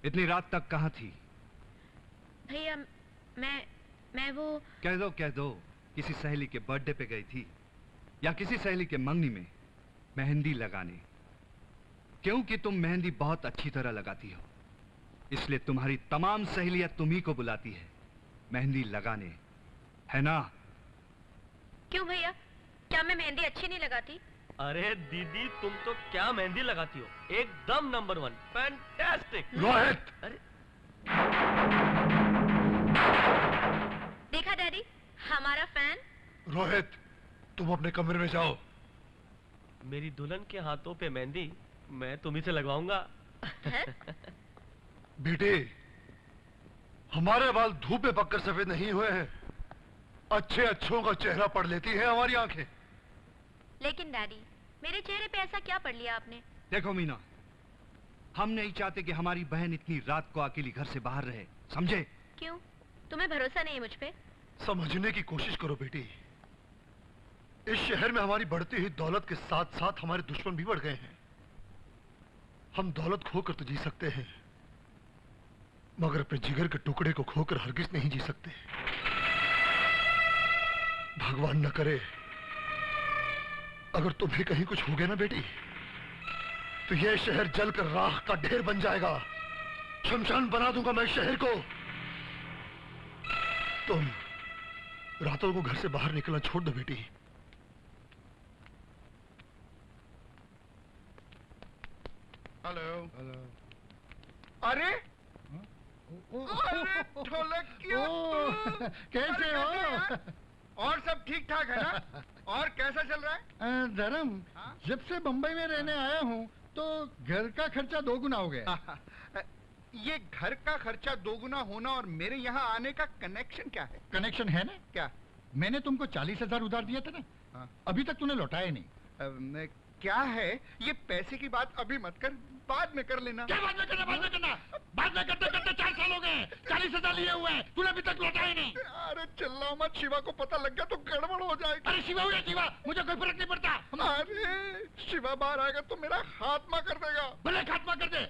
इतनी रात तक कहाँ थी? भैया मैं वो कह दो किसी सहेली के बर्थडे पे गई थी या किसी सहेली के मंगनी में मेहंदी लगाने। क्योंकि तुम मेहंदी बहुत अच्छी तरह लगाती हो, इसलिए तुम्हारी तमाम सहेलियां तुम्ही को बुलाती है मेहंदी लगाने, है ना? क्यों भैया, क्या मैं मेहंदी अच्छी नहीं लगाती? अरे दीदी, तुम तो क्या मेहंदी लगाती हो, एकदम नंबर 1, फैंटास्टिक। रोहित! अरे देखा डैडी, हमारा फैन। रोहित, तुम अपने कमरे में जाओ। मेरी दुल्हन के हाथों पे मेहंदी मैं तुम्ही से लगवाऊंगा। बेटे, हमारे बाल धूप में पककर सफेद नहीं हुए हैं। अच्छों का चेहरा पढ़ लेती है हमारी आंखें। लेकिन डैडी, मेरे चेहरे पे ऐसा क्या पढ़ लिया आपने? देखो मीना, हम नहीं चाहते कि हमारी बहन इतनी रात को अकेली घर से बाहर रहे, समझे? क्यों, तुम्हें भरोसा नहीं है मुझ पे? समझने की कोशिश करो बेटी। इस शहर में हमारी बढ़ती हुई दौलत के साथ साथ हमारे दुश्मन भी बढ़ गए हैं। हम दौलत खोकर तो जी सकते हैं, मगर अपने जिगर के टुकड़े को खोकर हरगिज नहीं जी सकते। भगवान न करे अगर तुम्हें कहीं कुछ हो गया ना बेटी, तो यह शहर जलकर राख का ढेर बन जाएगा। शमशान बना दूंगा मैं शहर को। तुम रातों को घर से बाहर निकलना छोड़ दो बेटी। Hello hello. अरे ढोलकिया, कैसे हो? और सब ठीक ठाक है ना? और कैसा चल रहा है? धर्म, जब से बंबई में रहने आया हूँ तो घर का खर्चा 2 गुना हो गया। ये घर का खर्चा 2 गुना होना और मेरे यहाँ आने का कनेक्शन क्या है? कनेक्शन है ना? क्या? मैंने तुमको 40,000 उधार दिया था ना, अभी तक तूने लौटाया नहीं। क्या है ये? पैसे की बात अभी मत कर, बाद में कर लेना। क्या बाद में करना? बाद में करते करते 4 साल हो गए, 40,000 लिए हुए हैं, तूने अभी तक लौटाया नहीं। अरे चिल्ला मत, शिवा को पता लग गया तो गड़बड़ हो जाएगी। अरे शिवा हो या शिवा, मुझे कोई फर्क नहीं पड़ता। अरे शिवा बाहर आएगा तो मेरा खात्मा कर देगा। भले खात्मा कर दे।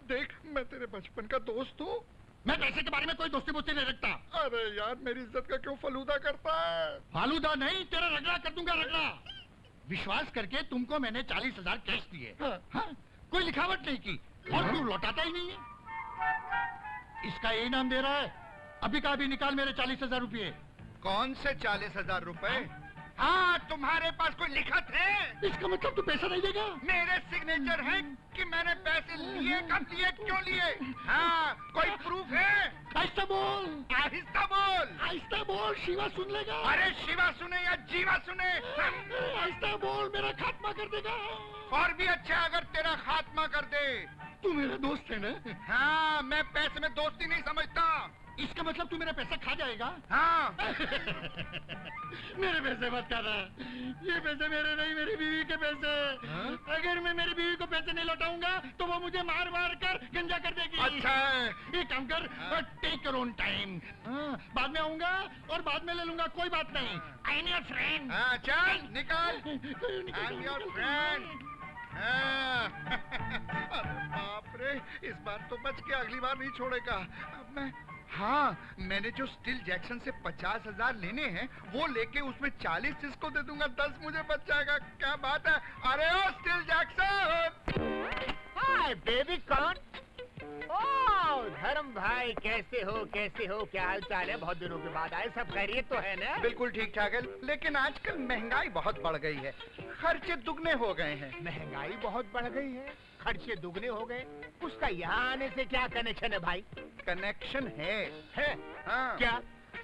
देख, मैं तेरे बचपन का दोस्त हूँ। मैं पैसे के बारे में कोई दोस्ती बोस्ती नहीं रखता। अरे यार, मेरी इज्जत का क्यों फलूदा करता है? फालूदा नहीं, तेरा रगड़ा कर दूंगा, रगड़ा। विश्वास करके तुमको मैंने 40,000 कैश दिए। हाँ, कोई लिखावट नहीं की और तू लौटाता ही नहीं है। इसका यही नाम दे रहा है। अभी का अभी निकाल मेरे 40,000 रुपये। कौन से 40,000 रुपए? हाँ, तुम्हारे पास कोई लिखत है? इसका मतलब तू पैसा नहीं देगा? मेरे सिग्नेचर है कि मैंने पैसे लिए, कब लिए, क्यों लिए। हाँ, कोई प्रूफ है? आहिस्ता बोल, आहिस्ता बोल। आहिस्ता बोल, शिवा सुन लेगा। अरे शिवा सुने या जीवा सुने, आहिस्ता बोल, मेरा खात्मा कर देगा। और भी अच्छा अगर तेरा खात्मा कर दे। तू मेरा दोस्त है ना? हाँ, मैं पैसे में दोस्ती नहीं समझता। इसका मतलब तू मेरा पैसा खा जाएगा? हाँ। मेरे पैसे मत खाना, ये पैसे मेरे नहीं, मेरी बीवी के पैसे। अगर मैं मेरी बीवी को पैसे नहीं लौटाऊंगा तो वो मुझे मार मार कर गंजा कर देगी। अच्छा है। ये काम कर, टेक योर ओन टाइम। बाद में आऊंगा और बाद में ले लूंगा, कोई बात नहीं। I am your friend. हाँ, चल निकाल। I am your friend. अरे बाप रे, इस बार तो बच गया, अगली बार नहीं छोड़ेगा। अब मैं, हाँ, मैंने जो स्टील जैक्सन से 50,000 लेने हैं वो लेके उसमें 40 इसको दे दूंगा, 10 मुझे बच जाएगा। क्या बात है? अरे ओ Steel Jackson! Hi baby corn. Oh Dharam भाई, कैसे हो? क्या हाल चाल है? बहुत दिनों के बाद आए, सब खैरियत तो है ना? बिल्कुल ठीक ठाक है, लेकिन आजकल महंगाई बहुत बढ़ गई है, खर्चे दुगने हो गए हैं। महंगाई बहुत बढ़ गई है, खर्चे दुगने हो गए, उसका यहाँ आने से क्या कनेक्शन है भाई? कनेक्शन है। हाँ। क्या?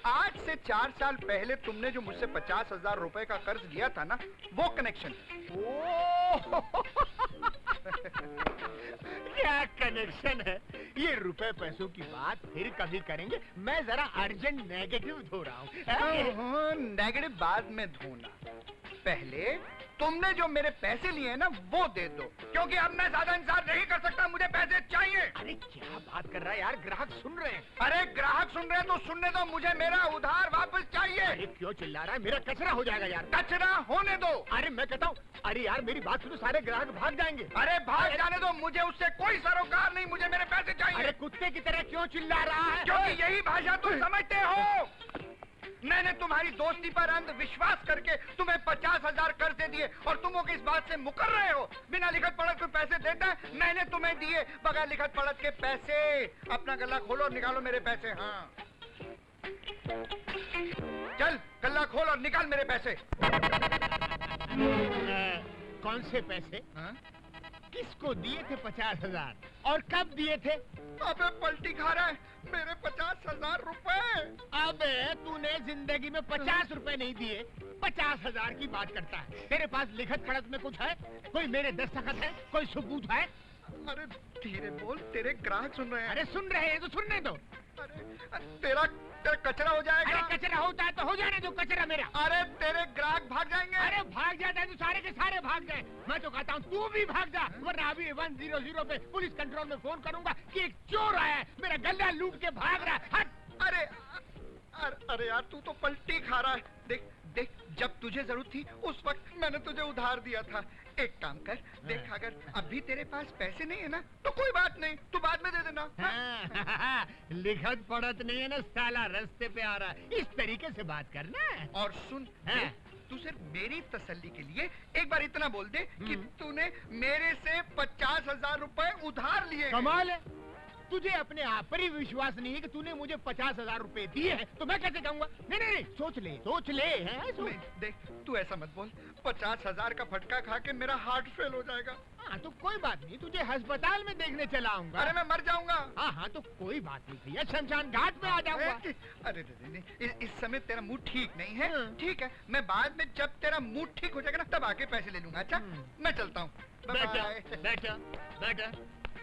आज से 4 साल पहले तुमने जो मुझसे 50,000 रुपए का कर्ज लिया था ना, वो कनेक्शन। क्या कनेक्शन है? ये रुपए पैसों की बात फिर कभी करेंगे, मैं जरा अर्जेंट नेगेटिव धो रहा हूँ। नेगेटिव बाद में धोना, पहले तुमने जो मेरे पैसे लिए हैं ना वो दे दो, क्योंकि अब मैं ज्यादा इंतजार नहीं कर सकता, मुझे पैसे चाहिए। अरे क्या बात कर रहा है यार, ग्राहक सुन रहे हैं। अरे ग्राहक सुन रहे हैं तो सुनने दो, मुझे मेरा उधार वापस चाहिए। अरे क्यों चिल्ला रहा है, मेरा कचरा हो जाएगा यार। कचरा होने दो। अरे मैं कहता हूँ, अरे यार मेरी बात सुनो, सारे ग्राहक भाग जाएंगे। अरे भाग जाने दो, मुझे उससे कोई सरोकार नहीं, मुझे मेरे पैसे चाहिए। अरे कुत्ते की तरह क्यों चिल्ला रहा है? क्योंकि यही भाषा तुम समझते हो। मैंने तुम्हारी दोस्ती पर अंधविश्वास करके तुम्हें 50,000 कर्ज दे दिए और तुम लोग इस बात से मुकर रहे हो। बिना लिखत पढ़त के पैसे देता है, मैंने तुम्हें दिए बगैर लिखत पढ़त के पैसे। अपना गला खोलो और निकालो मेरे पैसे। हाँ चल गला खोल और निकाल मेरे पैसे। कौन से पैसे? हाँ? किसको दिए थे 50,000 और कब दिए थे? अबे पलटी खा रहा है, मेरे 50,000 रुपए। अबे तूने जिंदगी में 50 रुपए नहीं दिए, 50,000 की बात करता है। तेरे पास लिखत पढ़त में कुछ है? कोई मेरे दस्तखत है? कोई सबूत है? अरे धीरे बोल, तेरे ग्राहक सुन रहे हैं। अरे सुन रहे हैं तो सुनने दो। अरे तेरा कचरा हो जाएगा। अरे कचरा होता है तो हो जाने दो, कचरा मेरा। अरे तेरे ग्राहक भाग जाएंगे। अरे भाग जाता है तो सारे के सारे भाग जाए। मैं तो कहता हूँ तू भी भाग जा, वरना अभी 100 पे पुलिस कंट्रोल में फोन करूंगा कि एक चोर आया है, मेरा गल्ला लूट के भाग रहा है। हट। अरे यार तू तो पलटी खा रहा है। देख देख, जब तुझे जरूरत थी उस वक्त मैंने तुझे उधार दिया था। एक काम कर, देख अगर अभी तेरे पास पैसे नहीं है ना तो कोई बात नहीं, तू बाद में दे देना। लिखत पढ़त नहीं है ना साला, रास्ते पे आ रहा है, इस तरीके से बात करना। और सुन, तू सिर्फ मेरी तसल्ली के लिए एक बार इतना बोल दे कि तूने मेरे से 50,000 रुपए उधार लिए। कमाल है, तुझे अपने आप पर ही विश्वास नहीं है कि तूने मुझे 50,000 रुपए दिए हैं, तो मैं कैसे कहूँगा? नहीं, सोच ले नहीं, देख तू ऐसा मत बोल, 50,000 का फटका खा के मेरा हार्ट फेल हो जाएगा। हाँ तो कोई बात नहीं, तुझे अस्पताल में देखने चला आऊंगा। अरे मैं मर जाऊंगा। हाँ तो कोई बात नहीं भैया, शमशान घाट पे आ जाऊंगा। अरे नहीं, इस समय तेरा मूड ठीक नहीं है। ठीक है, मैं बाद में जब तेरा मूड ठीक हो जाएगा ना तब आके पैसे ले लूंगा। अच्छा मैं चलता हूँ। बेटा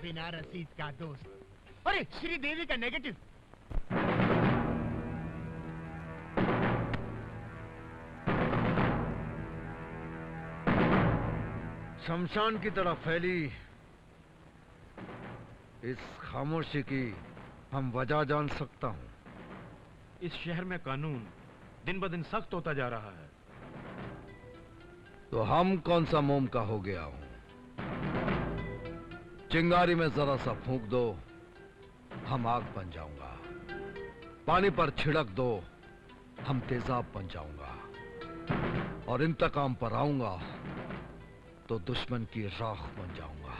बिना रसीद का दोस्त। अरे श्रीदेवी का नेगेटिव। शमशान की तरह फैली इस खामोशी की हम वजह जान सकता हूं। इस शहर में कानून दिन ब दिन सख्त होता जा रहा है। तो हम कौन सा मोम का हो गया हूं? चिंगारी में जरा सा फूंक दो, हम आग बन जाऊंगा। पानी पर छिड़क दो, हम तेजाब बन जाऊंगा। और इंतकाम पर आऊंगा तो दुश्मन की राख बन जाऊंगा।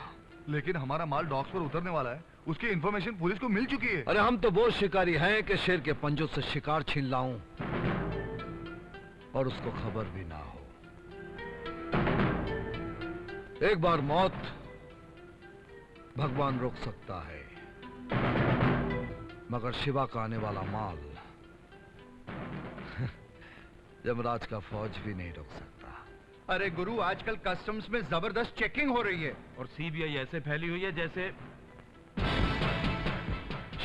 लेकिन हमारा माल डॉक्स पर उतरने वाला है, उसकी इंफॉर्मेशन पुलिस को मिल चुकी है। अरे हम तो वो शिकारी हैं कि शेर के पंजों से शिकार छीन लाऊं और उसको खबर भी ना हो। एक बार मौत भगवान रोक सकता है, मगर शिवा का आने वाला माल यमराज का फौज भी नहीं रोक सकता। अरे गुरु, आजकल कस्टम्स में जबरदस्त चेकिंग हो रही है और सीबीआई ऐसे फैली हुई है जैसे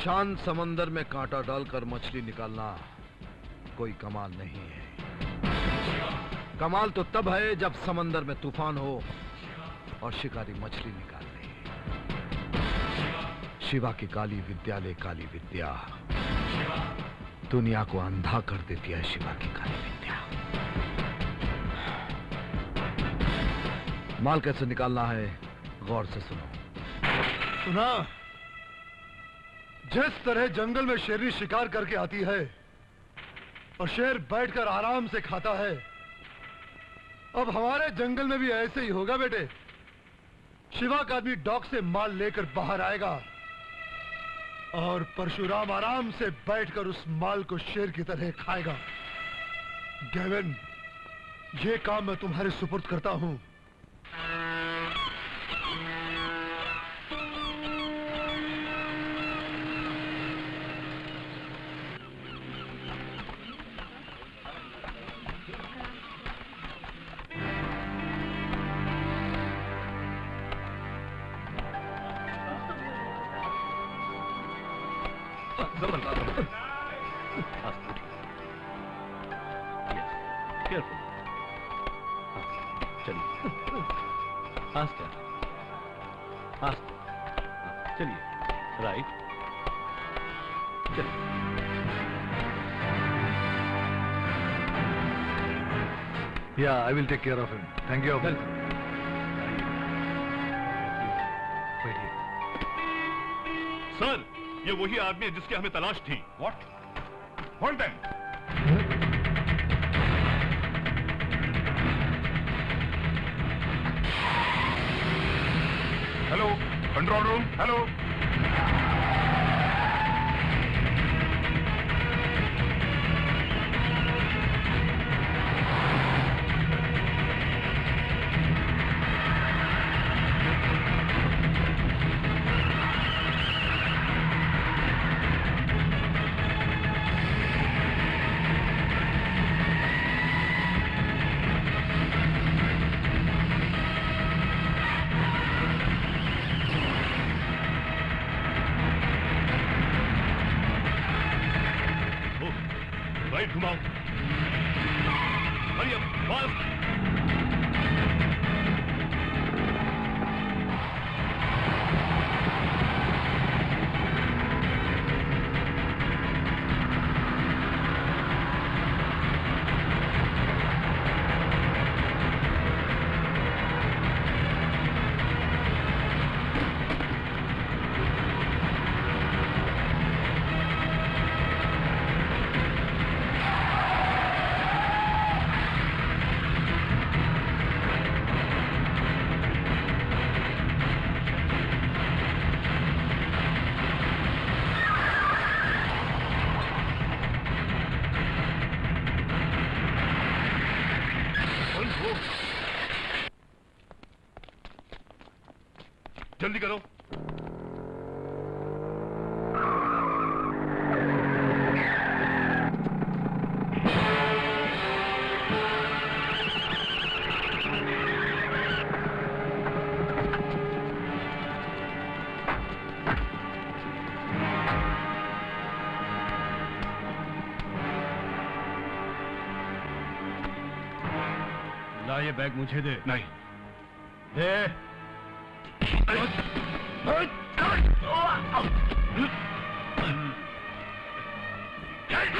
शांत समंदर में कांटा डालकर मछली निकालना कोई कमाल नहीं है। कमाल तो तब है जब समंदर में तूफान हो और शिकारी मछली निकाल ले। शिवा की काली विद्या ले काली विद्या, दुनिया को अंधा कर देती है शिवा की काली विद्या। माल कैसे निकालना है गौर से सुनो। सुना? जिस तरह जंगल में शेरनी शिकार करके आती है और शेर बैठकर आराम से खाता है, अब हमारे जंगल में भी ऐसे ही होगा बेटे। शिवा का आदमी डॉक से माल लेकर बाहर आएगा और परशुराम आराम से बैठकर उस माल को शेर की तरह खाएगा। गेविन, ये काम मैं तुम्हारे सुपुर्द करता हूं। चलिए फास्ट फास्ट, चलिए राइट, चलिए। Yeah, I will take care of him. Thank you. Sir, ये वही आदमी है जिसकी हमें तलाश थी। What? Hold them. Hello, control room, hello. Right घुमाओ, हरी अप, फास्ट। जल्दी करो। ला ये बैग मुझे दे। नहीं, दे।